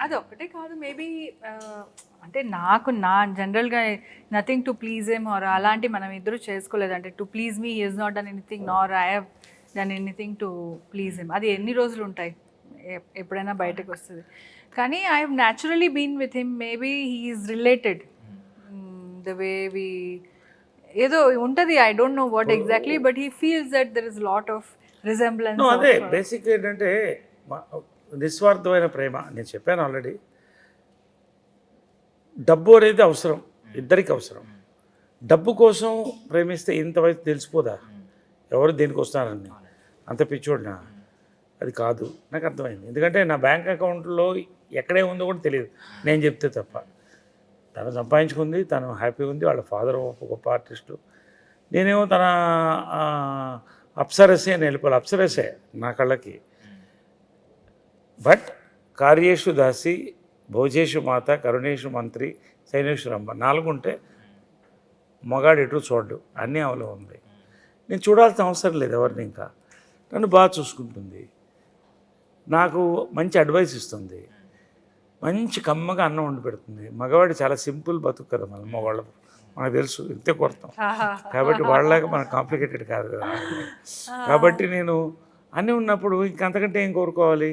అది ఒక్కటే కాదు మేబీ అంటే నా జనరల్గా nothing to please him or అలాంటి మనం ఇద్దరు చేసుకోలేదు. అంటే to please me he is not done anything nor I have done anything to please him. అది ఎన్ని రోజులు ఉంటాయి, ఎప్పుడైనా బయటకు వస్తుంది. కానీ I have naturally been with him. Maybe he is related the way we ఏదో ఉంటుంది. I don't know what exactly but he feels that there is lot of resemblance. అదే బేసిక్ ఏంటంటే నిస్వార్థమైన ప్రేమ. నేను చెప్పాను ఆల్రెడీ, డబ్బు అనేది అవసరం, ఇద్దరికి అవసరం. డబ్బు కోసం ప్రేమిస్తే ఇంత వయసు తెలిసిపోదా ఎవరు దేనికి వస్తారని? అంత పిచ్చోడినా? అది కాదు, నాకు అర్థమైంది. ఎందుకంటే నా బ్యాంక్ అకౌంట్లో ఎక్కడే ఉందో కూడా తెలియదు నేను చెప్తే తప్ప. తను సంపాదించుకుంది, తను హ్యాపీగా ఉంది, వాళ్ళ ఫాదర్ గొప్ప ఆర్టిస్టు, నేనేమో తన అప్సరసే అని వెళ్ళిపోవాలి. అప్సరసే నా కళ్ళకి. బట్ కార్యేషు దాసి, భోజేషు మాత, కరుణేషు మంత్రి, సైనేషు రంభ 4 ఉంటే మగాడు ఎటు చూడ్డు, అన్నీ అవలో ఉంది. నేను చూడాల్సిన అవసరం లేదు ఎవరిని. ఇంకా నన్ను బాగా చూసుకుంటుంది, నాకు మంచి అడ్వైస్ ఇస్తుంది, మంచి కమ్మగా అన్నం వండి పెడుతుంది. మగవాడు చాలా సింపుల్ బతుకు కదా మన మగవాళ్ళు, మనకు తెలుసు, ఇంతే కొడతాం. కాబట్టి వాళ్ళలాగా మనకు కాంప్లికేటెడ్ కాదు కదా. కాబట్టి నేను అన్నీ ఉన్నప్పుడు ఇంకంతకంటే ఏం కోరుకోవాలి?